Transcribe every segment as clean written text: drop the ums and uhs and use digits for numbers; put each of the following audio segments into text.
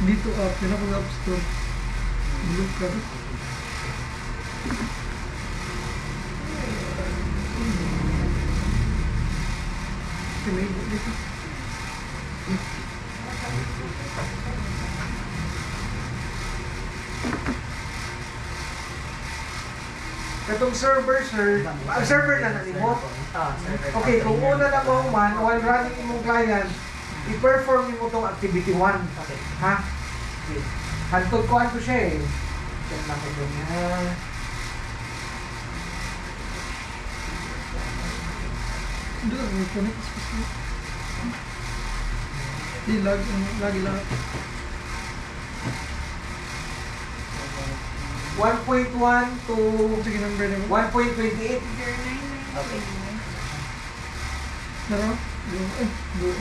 Dito up, pinaka-up store. Blue card. Pinaibo dito. Katong server, sir, ang server na mo. Okay, kung una na mo man, while running imong client, i-perform mo tong activity 1. Okay. Ha? Okay. Hantod ko ano siya eh. Check na ko doon yan. Hindi lang, may connect specific. Di, lagi lang. 1.1 to Sige, number na mo. 1.28. Okay. Naro? Blue.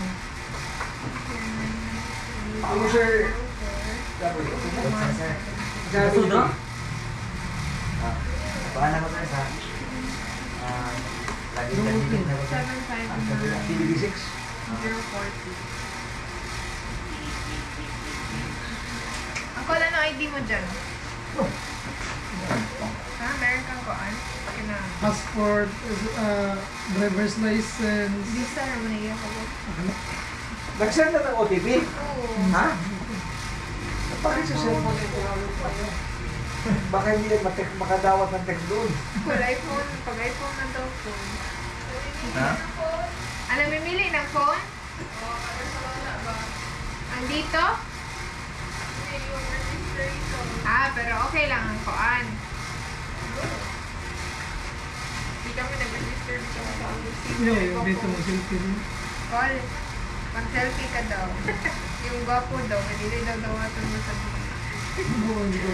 User Sir. Gabi ba? Bahala ko tayo sa lagi tagigit na ko sa 759 DVD6. 040. Ang call ano ID mo dyan? Ha? Meron kang koan? Kina... Passport, driver's license. Visa naman na iya ko. Nag-send na ng OTP. Oo. Ha? Bakit sa cellphone ito? Baka hindi yan makadawat ng text doon. Kung iPhone, pag iPhone na daw phone. Ha? Ano, mimili ng phone? Andito? Pero okay lang ang koan. Hindi kami nag-register dito sa Yeah, dito mo selfie rin. Call. Mag-selfie ka daw. Yung gwapo daw, hindi daw dawatan mo sa buhay. Oo, hindi ko.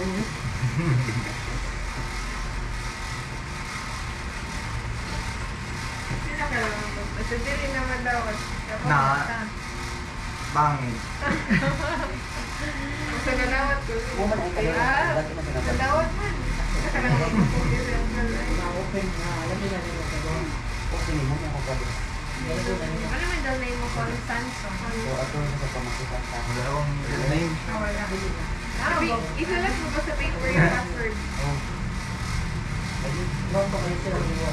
Sino ka lang ang gwapo? Sa dili naman daw. Na. Bangin. Kung sa galawat ko. Woman ay kayo. Lagi na Sa pinapalala. dawat man. Saka lang mag-focus yung galay. Open na. Alam nila nila sa doon. Okay, mo mo ko pala. Ano man daw name mo call Samsung? So, ato na sa pamasukan ta. Wala akong name. Wala. Isulat mo ba sa paper yung password? Oh. Noon pa kayo sila liwa.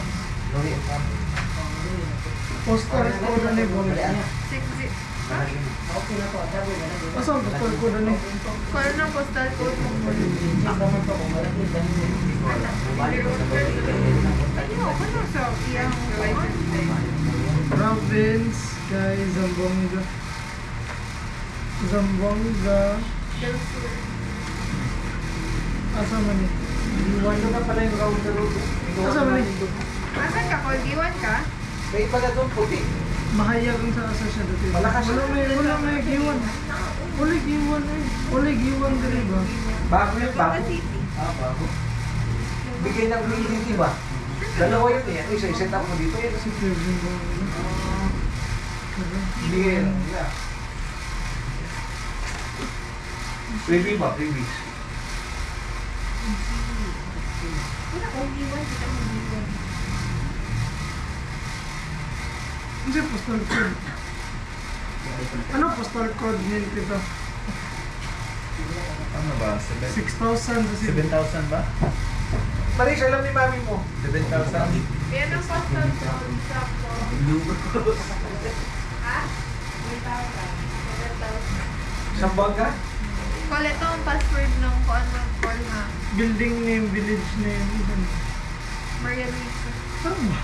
Lori ang kami. Postal code na ni Bon. 60. Malaki na. Okay na to. Sabi na na. Asa ang postal code na ni? Kung ano ang postal code mo? Check naman to kung malaki ba niyo. Balik ko sa balik. Ano? Ano sa iyang license day? Province, guys, Zamboanga. Zamboanga. Asa man ni? Ano na pala yung router road? Asa man ni? Asan ka? Call D1 ka? May iba na doon puti. Mahayag ang sa asa siya dati. Malakas siya. Wala may giwan. Wala giwan eh. Wala giwan dali ba? Bago yun, bago. City. Bago. Bigay ng validity ba? Dalawa yun eh. Isa, set up mo dito. Si Kevin Zamboanga. Bigay yun. Yeah. Preview ba? Preview. Wala kong D1. Kita mo D1. Ano siya postal code? Ano postal code niya dito? Ano ba? 6,000 kasi 7,000 ba? Maris, alam ni mami mo. 7,000? Yan ang postal code. Sakto. Ha? 1,000. Sambaga? Call ito ang password ng kung ano call na. building name, village name. Maria Luisa. Saan ba?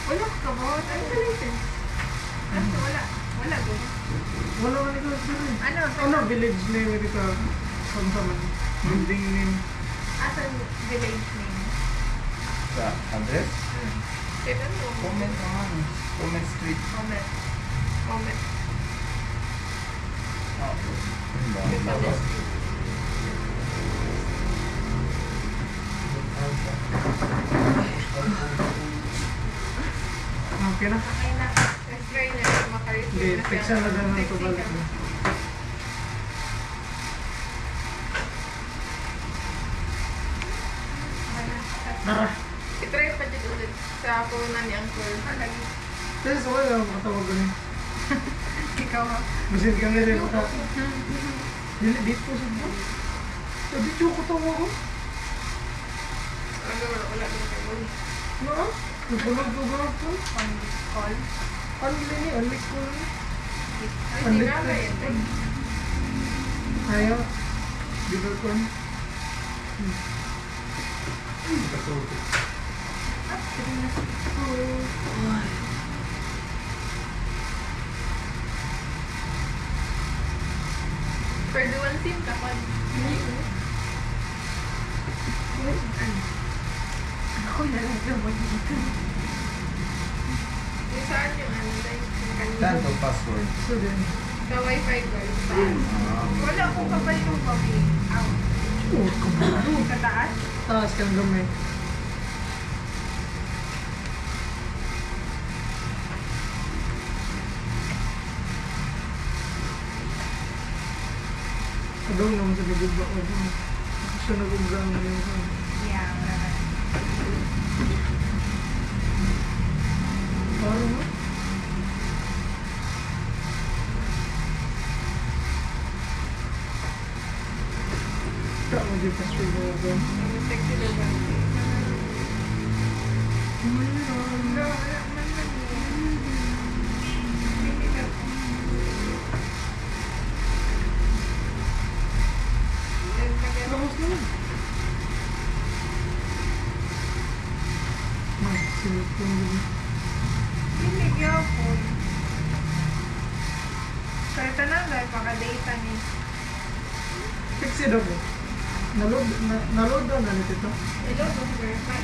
Wala ka ba? Ano sa license? Ano? Wala. Wala go. Wala man ito. Ano? Ano village name dito? Saan sa man? Building name. Asan village name? Sa address? Tignan mo. Comment naman. Comment street. Comment. Comment. Oh. Ano ba? Yung comment. Okay na. Okay na. Let's try na. Makareceive Hindi, na fix na lang ito Texting balik. ka. Tara. I-try pa dito ulit sa punan ni Uncle. Lagi. Kasi wala akong katawag ko niya. Ikaw ha. Masin kami rin ako. Dili dito sa bro. Sabi ko ko tawa ko. Ano, wala din kayo. No? Nagulog-gulog ko. On call. Ano ni? Unlik ko ni. Ay, Unlik hindi nga ba yan? ko. Kaya. Dito ko. Per dual SIM ka pa. Ako na lang naman dito. Yung saan yung ano tayo? Saan to password? So then. Sa wifi ko. Saan? Wala akong kapal yung copy. Out. Oh, kabalo. Sa taas? Taas kang gamay. Adong naman sa bigod ba ko. Ako siya nag-ugang na yung kan. Yeah, wala na. Paano mo? Kaya mo di password mo ako. Ang sexy na ba? Wala, wala man lang yan. Hindi ka. Tapos na lang. Mas, sinip ko yung Hindi gyapon. Kaya tanang dahil paka-data ni. Fix it up eh. Naload na nito ito. Hello, verify.